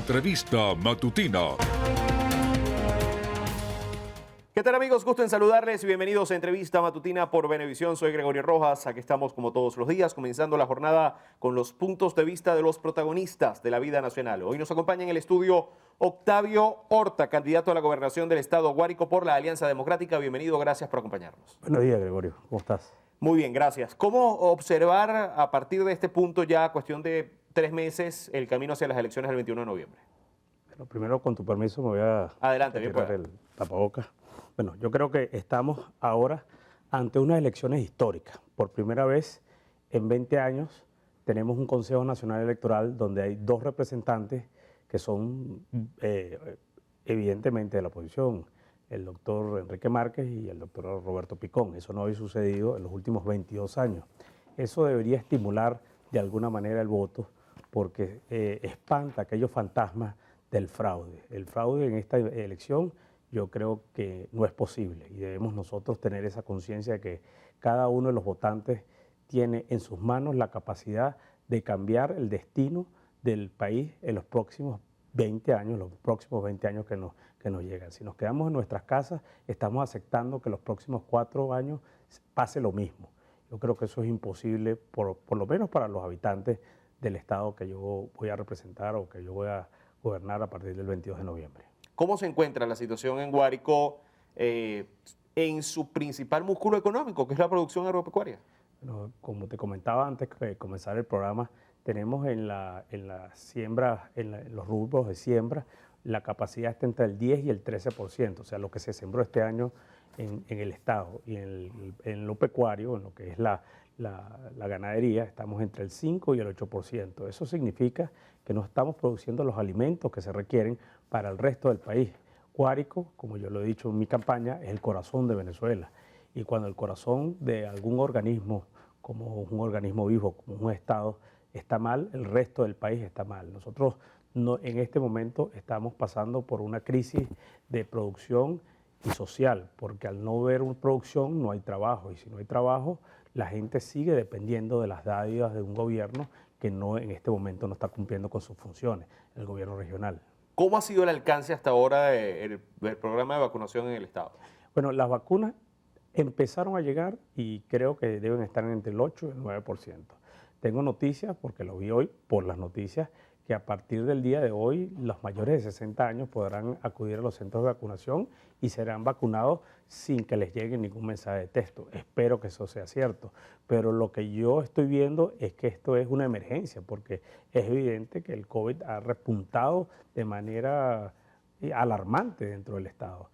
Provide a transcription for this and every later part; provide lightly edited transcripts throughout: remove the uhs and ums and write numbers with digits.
Entrevista Matutina. ¿Qué tal, amigos? Gusto en saludarles y bienvenidos a Entrevista Matutina por Venevisión. Soy Gregorio Rojas. Aquí estamos como todos los días, comenzando la jornada con los puntos de vista de los protagonistas de la vida nacional. Hoy nos acompaña en el estudio Octavio Horta, candidato a la gobernación del estado Guárico por la Alianza Democrática. Bienvenido, gracias por acompañarnos. Buenos días, Gregorio. ¿Cómo estás? Muy bien, gracias. ¿Cómo observar a partir de este punto, ya cuestión de 3 meses, el camino hacia las elecciones del 21 de noviembre? Bueno, primero, con tu permiso, me voy a Adelante, bien retirar el tapabocas. Bueno, yo creo que estamos ahora ante unas elecciones históricas. Por primera vez en 20 años tenemos un Consejo Nacional Electoral donde hay 2 representantes que son evidentemente de la oposición, el doctor Enrique Márquez y el doctor Roberto Picón. Eso no había sucedido en los últimos 22 años. Eso debería estimular de alguna manera el voto porque espanta aquellos fantasmas del fraude. El fraude en esta elección yo creo que no es posible y debemos nosotros tener esa conciencia de que cada uno de los votantes tiene en sus manos la capacidad de cambiar el destino del país en los próximos 20 años, que nos llegan. Si nos quedamos en nuestras casas, estamos aceptando que los próximos 4 años pase lo mismo. Yo creo que eso es imposible, por lo menos para los habitantes del estado que yo voy a representar o que yo voy a gobernar a partir del 22 de noviembre. ¿Cómo se encuentra la situación en Guárico en su principal músculo económico, que es la producción agropecuaria? Bueno, como te comentaba antes de comenzar el programa, tenemos en la siembra, en los rubros de siembra, la capacidad está entre el 10 y el 13%, o sea, lo que se sembró este año en el estado. Y en lo pecuario, en lo que es la ganadería, estamos entre el 5 y el 8%. Eso significa que no estamos produciendo los alimentos que se requieren para el resto del país. Guárico, como yo lo he dicho en mi campaña, es el corazón de Venezuela. Y cuando el corazón de algún organismo, como un organismo vivo, como un Estado, está mal, el resto del país está mal. Nosotros en este momento estamos pasando por una crisis de producción y social, porque al no haber una producción no hay trabajo, y si no hay trabajo, la gente sigue dependiendo de las dádivas de un gobierno que en este momento no está cumpliendo con sus funciones, el gobierno regional. ¿Cómo ha sido el alcance hasta ahora del programa de vacunación en el estado? Bueno, las vacunas empezaron a llegar y creo que deben estar entre el 8 y el 9%. Tengo noticias, porque lo vi hoy por las noticias, que a partir del día de hoy los mayores de 60 años podrán acudir a los centros de vacunación y serán vacunados sin que les llegue ningún mensaje de texto. Espero que eso sea cierto, pero lo que yo estoy viendo es que esto es una emergencia, porque es evidente que el COVID ha repuntado de manera alarmante dentro del estado.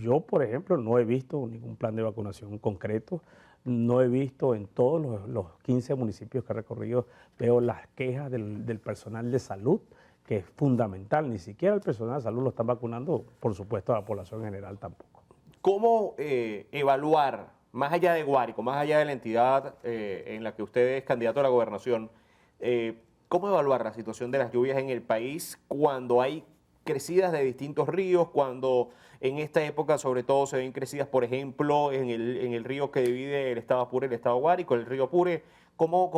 Yo, por ejemplo, no he visto ningún plan de vacunación concreto. No he visto en todos los 15 municipios que he recorrido, veo las quejas del personal de salud, que es fundamental. Ni siquiera el personal de salud lo están vacunando, por supuesto a la población en general tampoco. ¿Cómo evaluar, más allá de Guárico, más allá de la entidad en la que usted es candidato a la gobernación, cómo evaluar la situación de las lluvias en el país cuando hay crecidas de distintos ríos, cuando en esta época sobre todo se ven crecidas, por ejemplo, en el río que divide el estado Apure y el estado Guárico, el río Apure? ¿Cómo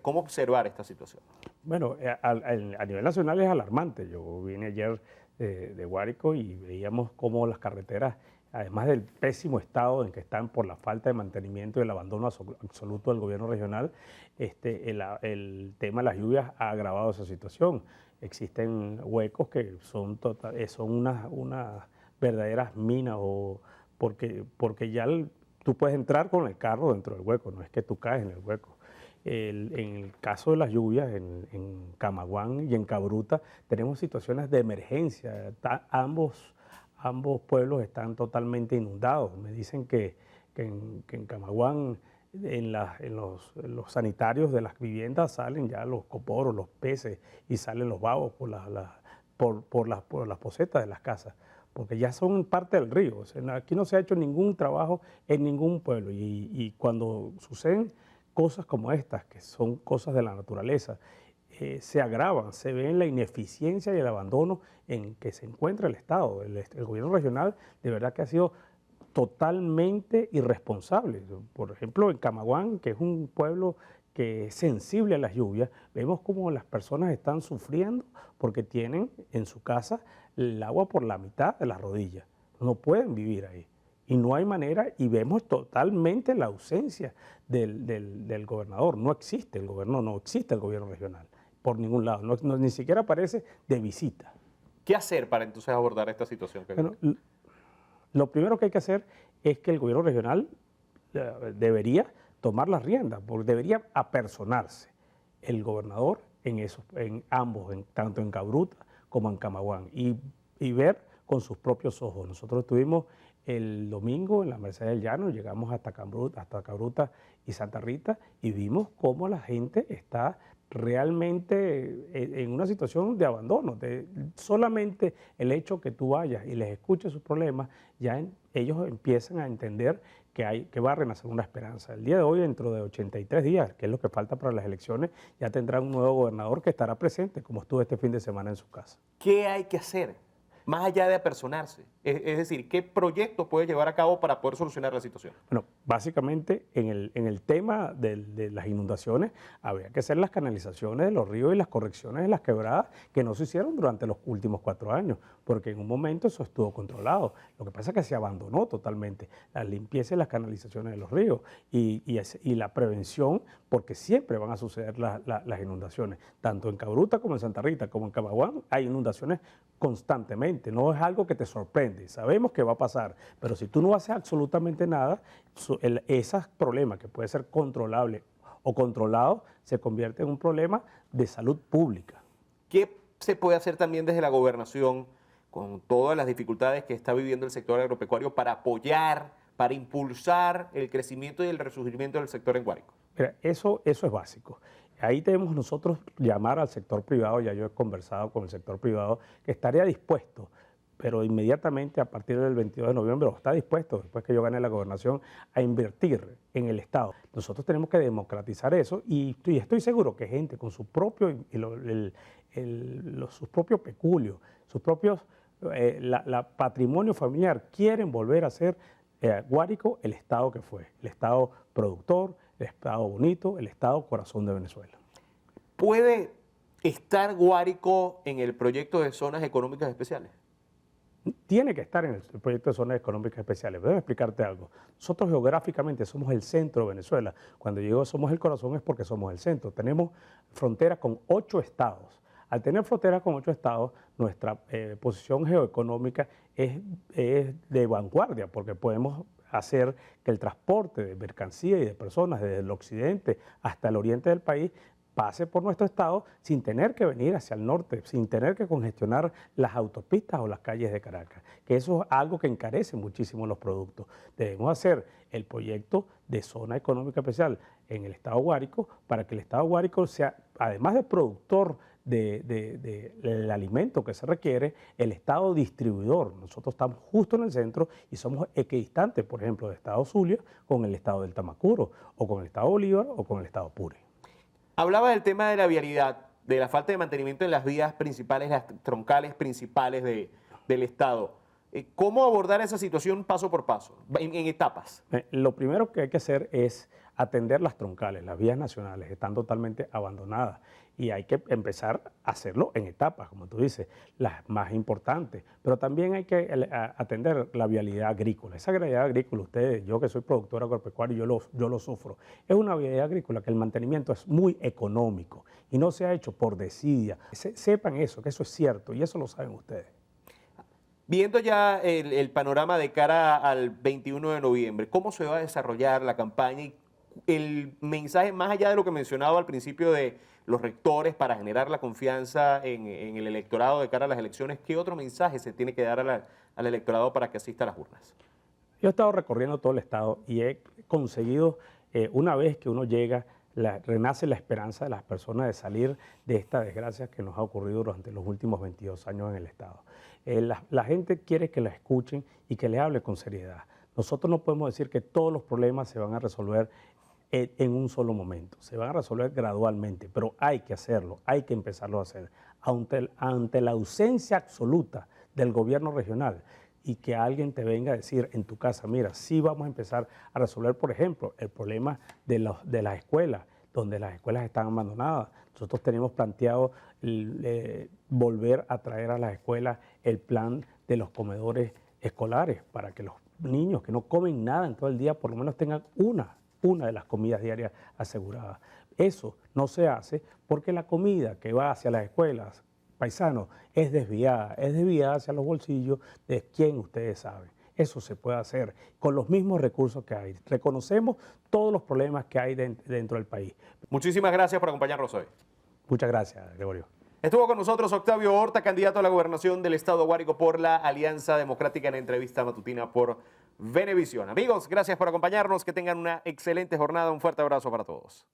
observar esta situación? Bueno, a nivel nacional es alarmante. Yo vine ayer de Guárico y veíamos cómo las carreteras, además del pésimo estado en que están por la falta de mantenimiento y el abandono absoluto del gobierno regional, el tema de las lluvias ha agravado esa situación. Existen huecos que son unas verdaderas minas, porque ya tú puedes entrar con el carro dentro del hueco, no es que tú caes en el hueco. En el caso de las lluvias, en Camaguán y en Cabruta, tenemos situaciones de emergencia. Ambos pueblos están totalmente inundados. Me dicen que en Camaguán, en los sanitarios de las viviendas salen ya los coporos, los peces, y salen los babos por las posetas de las casas, porque ya son parte del río. O sea, aquí no se ha hecho ningún trabajo en ningún pueblo, y cuando suceden cosas como estas, que son cosas de la naturaleza, se agravan, se ve en la ineficiencia y el abandono en que se encuentra el Estado. El gobierno regional de verdad que ha sido totalmente irresponsables. Por ejemplo, en Camaguán, que es un pueblo que es sensible a las lluvias, vemos como las personas están sufriendo porque tienen en su casa el agua por la mitad de las rodillas. No pueden vivir ahí. Y no hay manera, y vemos totalmente la ausencia del gobernador. No existe el gobierno, no existe el gobierno regional por ningún lado, ni siquiera aparece de visita. ¿Qué hacer para entonces abordar esta situación? Bueno, lo primero que hay que hacer es que el gobierno regional debería tomar las riendas, porque debería apersonarse el gobernador en ambos, tanto en Cabruta como en Camaguán, y ver con sus propios ojos. Nosotros estuvimos el domingo en la Merced del Llano, llegamos hasta Cabruta y Santa Rita y vimos cómo la gente está realmente en una situación de abandono. Solamente el hecho que tú vayas y les escuches sus problemas, ellos empiezan a entender que va a renacer una esperanza. El día de hoy, dentro de 83 días, que es lo que falta para las elecciones, ya tendrán un nuevo gobernador que estará presente, como estuvo este fin de semana en su casa. ¿Qué hay que hacer más allá de apersonarse? Es decir, ¿qué proyectos puede llevar a cabo para poder solucionar la situación? Bueno, básicamente en el tema de las inundaciones habría que hacer las canalizaciones de los ríos y las correcciones de las quebradas que no se hicieron durante los últimos 4 años, porque en un momento eso estuvo controlado. Lo que pasa es que se abandonó totalmente la limpieza y las canalizaciones de los ríos y la prevención, porque siempre van a suceder las inundaciones. Tanto en Cabruta como en Santa Rita, como en Camaguán, hay inundaciones constantemente. No es algo que te sorprende. Sabemos que va a pasar, pero si tú no haces absolutamente nada, esos problemas que puede ser controlable o controlado se convierte en un problema de salud pública. ¿Qué se puede hacer también desde la gobernación con todas las dificultades que está viviendo el sector agropecuario para apoyar, para impulsar el crecimiento y el resurgimiento del sector en Guárico? Mira, eso es básico. Ahí debemos nosotros llamar al sector privado, ya yo he conversado con el sector privado, que estaría dispuesto, pero inmediatamente a partir del 22 de noviembre, está dispuesto, después que yo gane la gobernación, a invertir en el Estado. Nosotros tenemos que democratizar eso y estoy seguro que gente con su propio, sus propios peculios, sus propios patrimonio familiar, quieren volver a ser Guárico el Estado que fue, el Estado productor, el Estado bonito, el Estado corazón de Venezuela. ¿Puede estar Guárico en el proyecto de zonas económicas especiales? Tiene que estar en el proyecto de zonas económicas especiales. Déjame explicarte algo. Nosotros geográficamente somos el centro de Venezuela. Cuando digo somos el corazón es porque somos el centro. Tenemos frontera con 8 estados. Al tener frontera con 8 estados, nuestra posición geoeconómica es de vanguardia, porque podemos hacer que el transporte de mercancías y de personas desde el occidente hasta el oriente del país pase por nuestro estado sin tener que venir hacia el norte, sin tener que congestionar las autopistas o las calles de Caracas, que eso es algo que encarece muchísimo los productos. Debemos hacer el proyecto de zona económica especial en el estado Guárico para que el estado Guárico sea, además de productor del alimento que se requiere, el estado distribuidor. Nosotros estamos justo en el centro y somos equidistantes, por ejemplo, del estado Zulia con el estado del Tamacuro, o con el estado Bolívar, o con el estado Apure. Hablaba del tema de la vialidad, de la falta de mantenimiento en las vías principales, las troncales principales del Estado. ¿Cómo abordar esa situación paso por paso, en etapas? Lo primero que hay que hacer es atender las troncales. Las vías nacionales están totalmente abandonadas y hay que empezar a hacerlo en etapas, como tú dices, las más importantes. Pero también hay que atender la vialidad agrícola. Esa vialidad agrícola, ustedes, yo que soy productor agropecuario, yo lo sufro. Es una vialidad agrícola que el mantenimiento es muy económico y no se ha hecho por desidia. Sepan eso, que eso es cierto y eso lo saben ustedes. Viendo ya el panorama de cara al 21 de noviembre, ¿cómo se va a desarrollar la campaña y el mensaje, más allá de lo que mencionaba al principio de los rectores para generar la confianza en el electorado de cara a las elecciones, qué otro mensaje se tiene que dar al electorado para que asista a las urnas? Yo he estado recorriendo todo el estado y he conseguido, una vez que uno llega, renace la esperanza de las personas de salir de esta desgracia que nos ha ocurrido durante los últimos 22 años en el estado. La gente quiere que la escuchen y que le hable con seriedad. Nosotros no podemos decir que todos los problemas se van a resolver en un solo momento, se van a resolver gradualmente, pero hay que hacerlo, hay que empezarlo a hacer. Ante la ausencia absoluta del gobierno regional y que alguien te venga a decir en tu casa, mira, sí vamos a empezar a resolver, por ejemplo, el problema de las escuelas, donde las escuelas están abandonadas. Nosotros tenemos planteado volver a traer a las escuelas el plan de los comedores escolares para que los niños que no comen nada en todo el día por lo menos tengan una de las comidas diarias aseguradas. Eso no se hace porque la comida que va hacia las escuelas, paisanos, es desviada hacia los bolsillos de quien ustedes saben. Eso se puede hacer con los mismos recursos que hay. Reconocemos todos los problemas que hay dentro del país. Muchísimas gracias por acompañarnos hoy. Muchas gracias, Gregorio. Estuvo con nosotros Octavio Horta, candidato a la gobernación del estado de Guárico por la Alianza Democrática, en entrevista matutina por Venevisión. Amigos, gracias por acompañarnos. Que tengan una excelente jornada. Un fuerte abrazo para todos.